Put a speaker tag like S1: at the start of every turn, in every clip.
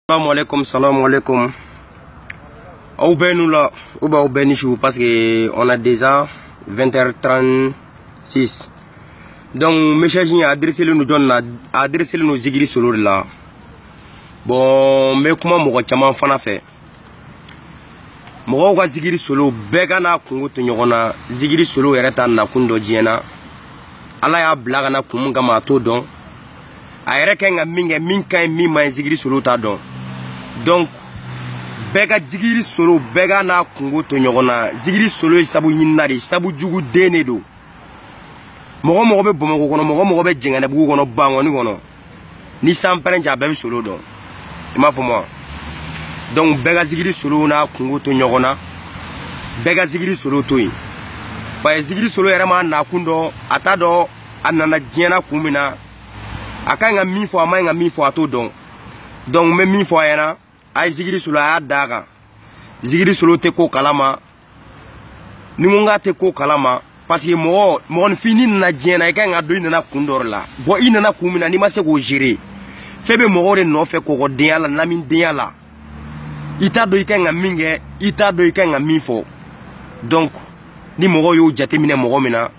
S1: Salam alaikum. Au nous là, au bénichou parce que on a déjà 20h36. Donc mes chers à adresser nous donne à adresser nos zigiri solo là. Bon, mais comment moi chama fana fait. Moi wa zigiri solo begana kungo to nyona zigiri solo ereta na kundo jiena. Ala ya blaga na kumunga ma to don. A ereka nga minka mi ma zigiri solo ta don. Donc bega zigiri solo bega na kungo to nyona zigiri solo sabu nyinari sabu jugu dene do. Mogo be bomo kono mogo be jengana bugu kono bangoni kono. Ni samperenja be solo don. Ma fo moi. Donc bega zigiri solo na kungo to nyona bega zigiri solo toyi. Pa zigiri solo erema na kundo atado anana jena kumina akanga mi fo ama nga mi fo ato don. Donc me mi fo yana ay zigiri solo a daga zigiri solo te ko kalama ni munga te ko kalama parce que mo fini na jena ikanga do ina na kundor la bo ina na kumina ni ma se ko gérer febe mo re no fe ko diala na min diala ita do ikanga minge ita do ikanga mi fo donc ni mo yo jate mine mo mina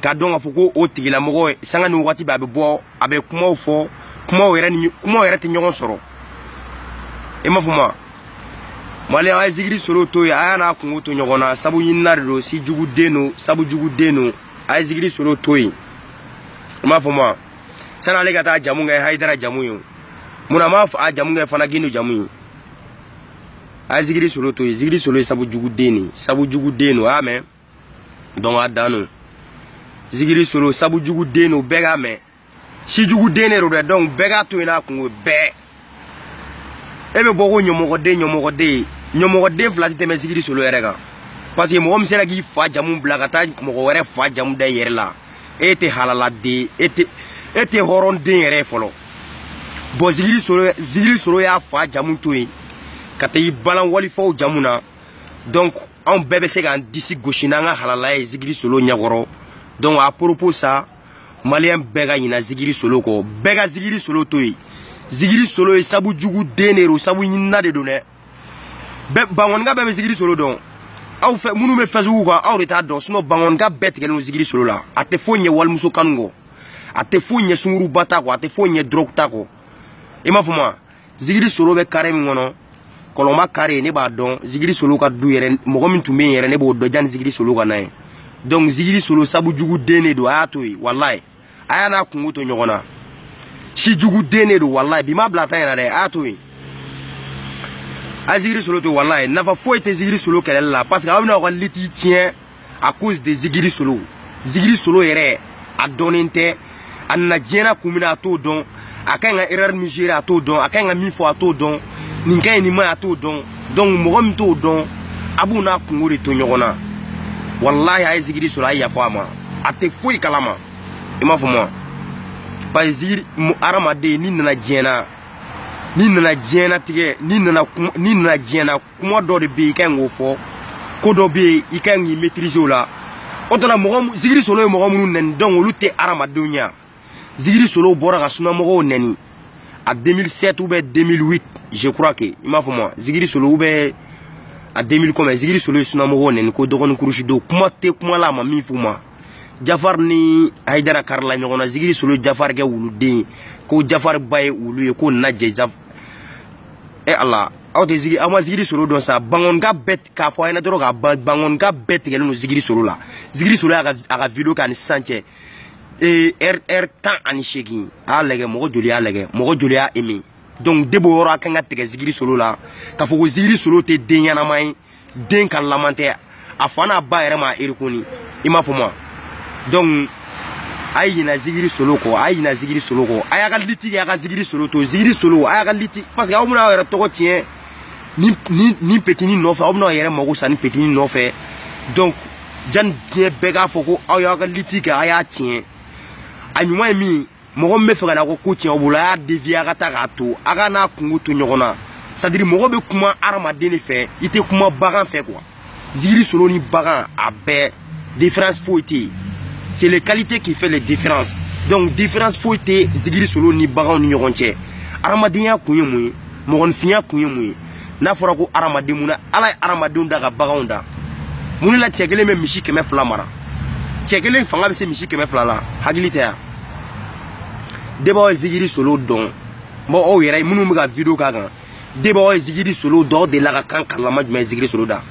S1: ka donga fuko o tigila mo sanga ni wati ba be bo abe kuma fo kuma wera ti nyogon soro e ma fuma mali ay zigiri solo to ya na kungo to nyogona sabu yinardo si jugu deno sabu jugu deno ay zigiri solo to yi ma fuma sana le gata jamu ngai haidara jamu yo muna ma fa jamu ngai fana ginu jamu ay zigiri solo to yi zigiri solo sabu jugu deno amen donc adano zigiri solo sabu jugu deno bega me si jugu dene ro donc bega to ina kungo be ebe bogo nyomogo de flati teme zigiri solo erega parce que mo msela gi fa jamu blagata mo were fa jamu de yerla ete halala de ete horon de yere folo bo zigiri solo ya fa jamu toyi kata yi balan wali fo jamuna donc on bebe se gan disi goshina nga halala e zigiri solo nyagoro donc à propos ça malien bega ina zigiri solo ko bega zigiri solo toyi zigiri solo e sabu jugu denero sabu nyina de done be bangonga be zigiri solo don aw fe munu me fezu ko aw reta don sino bangonga bet gelo zigiri solo la ate fonye wal muso kango ate fonye sunguru bata ko ate fonye drog ta ko e ma fuma zigiri solo be kare mi ngono koloma kare ne ba don zigiri solo ka du yere mogo min tumbe yere ne bo do jan zigiri solo ka nay donc zigiri solo sabu jugu dene do atoy wallahi ayana kungo to nyogona si jugu dene do wallahi bima blata yana de atoy azigiri solo to wallahi nafa fo ete zigiri solo kele la parce que amna ko liti tient à cause des zigiri solo yere a donente anna jena kumina to don akanga erreur nigeria to don akanga mi fo to don ninka ni ma to don donc mogom to don abuna kungori to nyogona wallahi ay zigiri solo ay yafama ate foi kalama ima fo moi pa zigiri arama de ni na jena tige ni na jena kuma do de be kango fo ko do be ikangi maîtriser la otala mogom zigiri solo mogom nen donc lute arama dunya zigiri solo bora ga suna mogo neni à 2007 ou bien 2008 je crois que ima fo moi zigiri solo ou bien à 2000 comme zigiri solo suna mogo neni ko dogon kurushi do kuma la ma mi fuma Jafar ni haidara karla nyogona zigiri solo Jafar ke wulude ko Jafar baye wulu ko naje Jaf e Allah awte zigiri ama zigiri solo don sa bangon ga bet ka fo ina doro ga bangon ga bet ke no zigiri solo la zigiri solo aga video kan sanche e tan ani shegi alege mogo joli a emi donc debo ora kan ga tege zigiri solo la ka fo zigiri solo te denyana mai den kan lamante afana ba ere ma irikoni ima fo moi donc ayina zigiri solo ko ayaga liti ya ga zigiri solo to zigiri solo ayaga liti parce que amuna yere to tien ni petini no fa amuna yere mogo sani petini no fe donc jan bien bega foko ayaga liti ga aya tien anyuma mi mogo me fe na ko tien obula devia ga ta gato aga na kungu to nyogona c'est à dire mogo be kuma arama dene fe ite kuma bagan fe quoi zigiri solo ni bagan abe différence faut-il. C'est les qualités qui fait les différences. Donc différence faut être zigiri solo ni bagan ni nyonche. Aramadenya kuye mogon finya kun ye mun ye n'a fɔra ko adamaden mun na ala ye adamadenw da ka baganw da mun la cɛ kelen bɛ misi 200 mara cɛ kelen fanga bɛ se misi 200 la hakili tɛ ya debaw ye Zigiri Solo dɔn bon aw yɛrɛ minnu bɛ ka vidéo k'a kan debaw ye Zigiri Solo dɔn de la ka kan kalama jumɛn Zigiri Solo da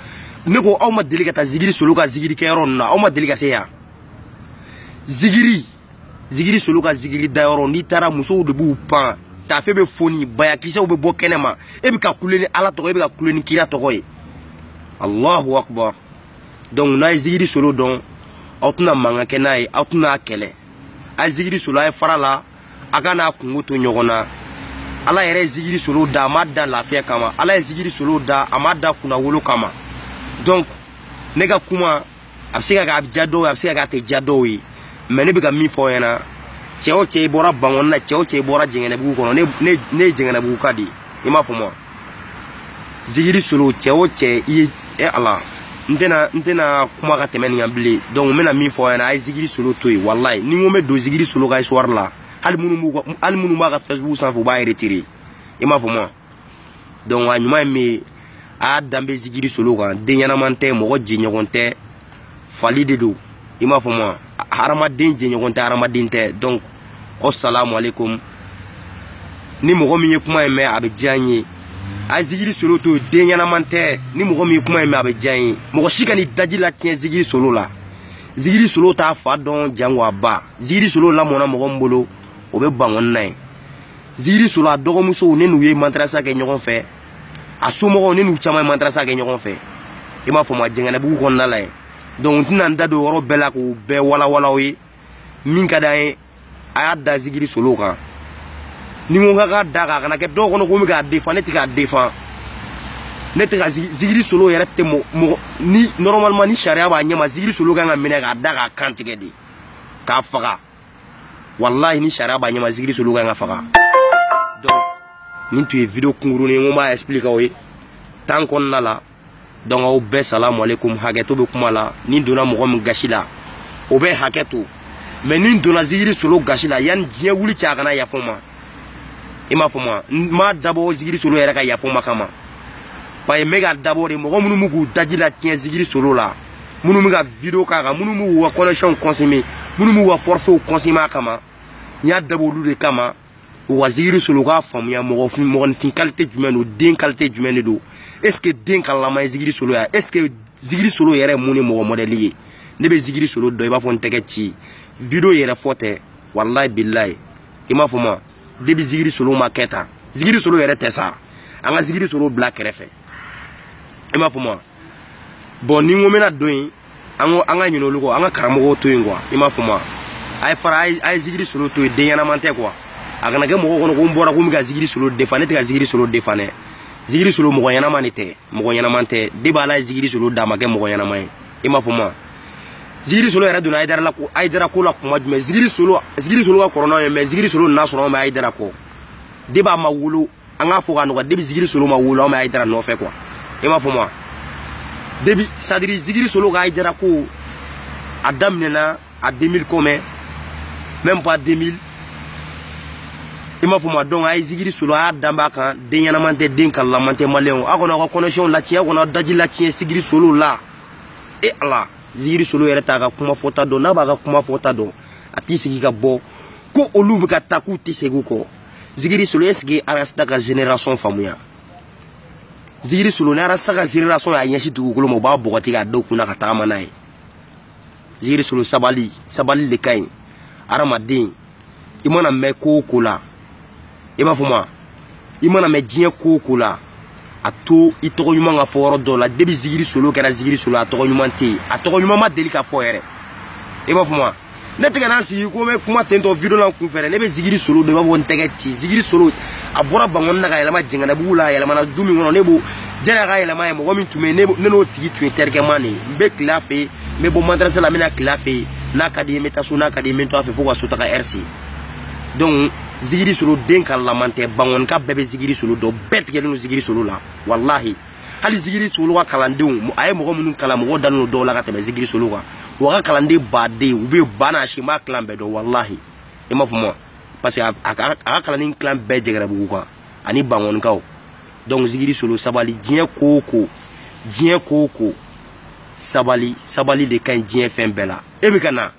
S1: ne ko aw ma deli ka taa Zigiri Solo ka zigiri kɛ yɔrɔ ninnu na aw ma deli ka se yan Zigiri Solo ka zigiri da yɔrɔ n'i taara musow de b'u pan tafe bɛ foni bayakisɛw bɛ bɔ kɛnɛma e bɛ ka kule ni ala tɔgɔ e bɛ ka kule ni kira tɔgɔ ye Allahu akbar donc n'a ye Zigiri Solo dɔn aw tɛna mankan kɛ n'a ye aw tɛna kɛlɛ a ye Zigiri Solo a ye fara la a ka n'a kungo to ɲɔgɔn na ala yɛrɛ ye Zigiri Solo da a ma da lafiya kama ala ye Zigiri Solo da a ma da kunnawolo kama donc ne ka kuma a bɛ se ka kɛ a bɛ diya dɔw ye a bɛ se ka kɛ a tɛ diya dɔw ye mais ne bɛ ka min fɔ ɲɛna cɛ o cɛ i bɔra bangɔni na cɛ o cɛ i bɔra Jɛngɛnɛbugu kɔnɔ ne ye Jɛngɛnɛbugu ka di i m'a fɔ ma Zigiri Solo cɛ o cɛ i ye ala n tɛna kuma ka tɛmɛ nin kan bilen donc n bɛna min fɔ ɲɛna a ye Zigiri Solo to yen walayi ni n ko n bɛ don Zigiri Solo ka histoire la hali minnu b'a ka Facebook sanfɛ u b'a retirer i m'a fɔ ma donc a ɲuman ye min ye a y'a danbe Zigiri Solo kan den ɲɛnaman tɛ mɔgɔ jɛɲɔgɔn tɛ fali de don i m'a fɔ ma hadamaden jɛɲɔgɔn tɛ hadamaden tɛ donc assalamu alaikum ni mɔgɔ min ye kuma in mɛn a bɛ diya n ye a ye Zigiri Solo to den ɲɛnaman tɛ ni mɔgɔ min ye kuma in mɛn a bɛ diya n ye mɔgɔ si ka n'i daji la tiɲɛ Zigiri Solo la Zigiri Solo t'a fa dɔn jango a ba Zigiri Solo lamɔna mɔgɔ min bolo o bɛ bangɔni na ye Zigiri Solo a dɔgɔmusow ne n'u ye madrasa kɛ ɲɔgɔn fɛ a somɔgɔw ne n'u caman ye madrasa kɛ ɲɔgɔn fɛ i m'a fɔ ma Jɛngɛnɛbugu kɔnɔna la ye donc n tɛna n da don yɔrɔ bɛɛ la k'u bɛɛ walawalaw ye min ka d'an ye a y'a da Zigiri Solo kan ni n ko k'a da kan a kana kɛ dɔw kɔnɔ ko n bɛ k'a défend ne tɛ k'a défend ne tɛ ka Zigiri Solo yɛrɛ tɛ mɔgɔ ni normalement ni sariya b'a ɲɛma Zigiri Solo kan ka minɛ k'a da k'a kan tigɛ de k'a faga wallahi ni sariya b'a ɲɛma Zigiri Solo kan ka faga donc nin tun ye vidéo kunkurunin n ko n b'a expliquer aw ye temps kɔnɔna la donc aw bɛɛ salamu alaikum hakɛto bɛ kuma la ni donna mɔgɔ min gasi la o bɛ hakɛto mais ni donna Zigiri Solo gasi la yanni diɲɛ wuli cɛ a kana yafa n ma i m'a fɔ ma n m'a dabɔ Zigiri Solo yɛrɛ ka yafa n ma kama parce que n bɛ ka dabɔ de mɔgɔ minnu bɛ k'u daji la tiɲɛ Zigiri Solo la minnu bɛ ka vidéo k'a kan minnu b'u ka connexion consommer minnu b'u ka forfait consommer a kama n y'a dabɔ olu de kama u ka Zigiri Solo k'a faamuya mɔgɔninfin qualité jumɛn don den qualité jumɛn de don est ce que den kalalama ye Zigiri Solo ya est ce que Zigiri Solo yɛrɛ mun ye mɔgɔ modèle ye ne bɛ Zigiri Solo dɔn i b'a fɔ n tɛgɛ ci vidéo yɛrɛ fɔ tɛ wallahi billahi i m'a fɔ ma depuis Zigiri Solo ma kɛ tan Zigiri Solo yɛrɛ tɛ sa an ka Zigiri Solo bila kɛrɛfɛ i m'a fɔ ma bon ni n ko n bɛna don yen an ka ɲinɛ olu kɔ an ka karamɔgɔw to yen quoi i m'a fɔ ma a ye Zigiri Solo to yen den ɲɛnaman tɛ quoi a kana kɛ mɔgɔ kɔnɔ ko n bɔra ko n bɛ ka Zigiri Solo défend ne tɛ ka Zigiri Solo défend dɛ Zigiri Solo mɔgɔ ɲɛnaman de tɛ mɔgɔ ɲɛnaman tɛ depuis ala ye Zigiri Solo d'a ma kɛ mɔgɔ ɲɛnaman ye i m'a fɔ ma Zigiri Solo yɛrɛ donna Hayidara ko la kuma jumɛn Zigiri Solo ka kɔrɔ n'anw ye mais Zigiri Solo n'a sɔrɔ anw bɛ Hayidara kɔ depuis a ma wolo an k'a fɔ k'a nɔgɔya depuis Zigiri Solo ma wolo anw bɛ Hayidara nɔfɛ quoi i m'a fɔ ma depuis c'est à dire Zigiri Solo ka Hayidara ko a daminɛna a 2000 combien même pas 2000 i m'a fɔ ma donc a ye Zigiri Solo a y'a danba kan den ɲɛnaman tɛ den kalalaman tɛ maliyɛnw a kɔni aw ka connexion latiɲɛ aw kɔni aw daji latiɲɛ Zigiri Solo la e ala Zigiri Solo yɛrɛ t'a ka kuma fɔta dɔn n'a b'a ka kuma fɔta dɔn a t'i sigi ka bɔ ko olu bɛ ka taa k'u tɛ segin u kɔ Zigiri Solo est ce que arasta ka génération faamuya Zigiri Solo ni arasta ka génération y'a ɲɛsin dugukolo ma u b'a bɔgɔti k'a dɔw kunna ka tagama n'a ye Zigiri Solo sabali de ka ɲi hadamaden i mana mɛn ko o ko la i m'a fɔ ma i mana mɛn diɲɛ ko o ko la a to i tɔgɔ ɲuman ka fɔ yɔrɔ dɔ la depuis Zigiri Solo kɛra Zigiri Solo a tɔgɔ ɲuman tɛ yen a tɔgɔ ɲuman ma deli ka fɔ yɛrɛ i m'a fɔ ma ne tɛ ka n'a sigi ko n bɛ kuma tentɔ vidéo la n kun fɛ dɛ ne bɛ Zigiri Solo de b'a fɔ n tɛgɛ ci Zigiri Solo a bɔra bangɔni na ka yɛlɛma Jɛngɛnɛbugu la a yɛlɛmana du min kɔnɔ ne b'o jɛnɛ ka yɛlɛma ye mɔgɔ min tun bɛ yen ne n'o tigi tun ye terikɛman de ye n bɛ tile a fɛ yen n bɛ bɔ madrasa la n bɛ na tile a fɛ yen n'a ka di n ye n bɛ taa so n'a ka di n ye n bɛ to a fɛ fo ka so taga RC donc Zigiri Solo den kalalaman tɛ bangɔnika bɛɛ bɛ Zigiri Solo dɔn bɛɛ tigɛlen don Zigiri Solo la wallahi hali Zigiri Solo ka kalandenw a ye mɔgɔ minnu kalan mɔgɔw dalen don dɔw la ka tɛmɛ Zigiri Solo kan wa ka kalanden baden u bɛ ba n'a si m'a kilan bɛɛ dɔn wallahi i m'a fɔ ma parce que a ka kalanden kilan bɛɛ Jɛngɛnɛbugu kan ani bangɔnikaw donc Zigiri Solo sabali diɲɛ ko sabali de kaɲi diɲɛ fɛn bɛɛ la. E bɛ ka na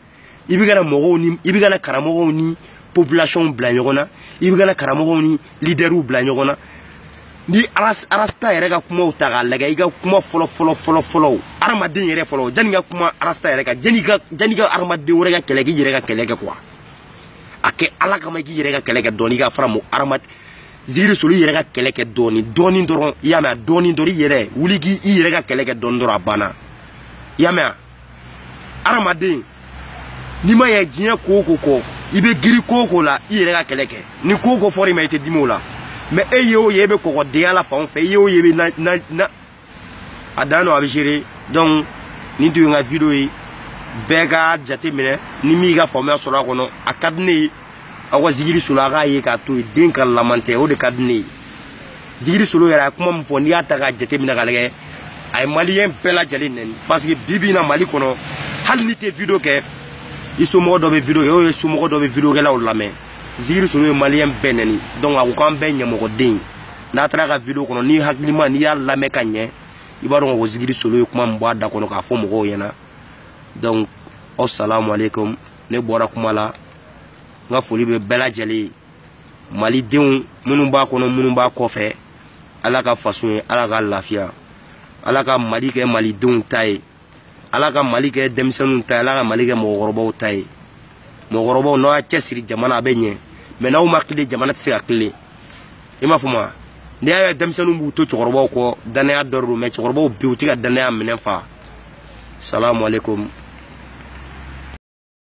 S1: mɔgɔw ni i bɛ ka na karamɔgɔw ni population bila ɲɔgɔn na, i bɛ ka na karamɔgɔw ni leaderw bila ɲɔgɔn na. Ni arasta yɛrɛ ka kumaw ta k'a lajɛ, i ka kuma fɔlɔ adamaden yɛrɛ fɔlɔ janni ka kuma arasta yɛrɛ kan, janni ka adamaden wɛrɛ ka kɛlɛ k'i yɛrɛ ka kɛlɛ kɛ quoi. A kɛ Ala kama i k'i yɛrɛ ka kɛlɛ kɛ dɔɔni, i ka fara Zigiri Solo i yɛrɛ ka kɛlɛ kɛ dɔɔni dɔrɔn, i y'a mɛn, dɔɔni dɔrɔn i yɛrɛ wuli k'i yɛrɛ ka kɛlɛ kɛ dɔɔni dɔrɔn a banna. I y'a mɛn, adamaden n'i ma ye diɲɛ ko kɔ i bɛ giri ko la i yɛrɛ ka kɛlɛ kɛ, ni ko fɔra i ma i tɛ dimi o la. Mais e ye o ye e bɛ kɔgɔdenya la fan fɛ, e ye o ye e bɛ na a dan don a bɛ gérer. Donc nin tun ye n ka vidéo ye, bɛɛ ka jate minɛ ni min ka faamuya sɔrɔ a kɔnɔ. A ka di ne ye aw ka Zigiri Solo a k'a ye k'a to yen, den ka laman tɛ, o de ka di ne ye. Zigiri Solo yɛrɛ a kuma min fɔ n'i y'a ta k'a jate minɛ k'a lajɛ, a ye maliyɛn bɛɛ lajɛlen nɛni. Parce que bi in na Mali kɔnɔ hali n'i tɛ vidéo kɛ i somɔgɔ dɔ bɛ vidéo kɛ, o ye somɔgɔ dɔ bɛ vidéo kɛlaw lamɛn. Zigiri Solo ye maliyɛn bɛɛ nɛni, donc a ko k'an bɛɛ ɲɛmɔgɔden. N'a taara ka vidéo kɔnɔ n'i hakilima n'i y'a lamɛn ka ɲɛ, i b'a dɔn ko Zigiri Solo ye kuma min bɔ a da kɔnɔ k'a fɔ mɔgɔw ɲɛna. Donc assalamu alaikum, ne bɔra kuma la, n ka foli bɛ bɛɛ lajɛlen ye. Malidenw minnu b'a kɔnɔ minnu b'a kɔfɛ, Ala ka faso ye, Ala ka lafiya, Ala ka Mali kɛ malidenw ta ye, Ala ka Mali kɛ denmisɛnninw ta ye, Ala ka Mali kɛ mɔgɔkɔrɔbaw ta ye. Mɔgɔkɔrɔbaw n'aw y'a cɛsiri jamana a bɛ ɲɛ, mais n'aw ma tile jamana tɛ se ka tile. I m'a fɔ ma, n'i y'a ye denmisɛnninw b'u to cɛkɔrɔbaw kɔ danaya dɔ don, mais cɛkɔrɔbaw bi u tɛ ka danaya minɛ fa. Salamu alaikum.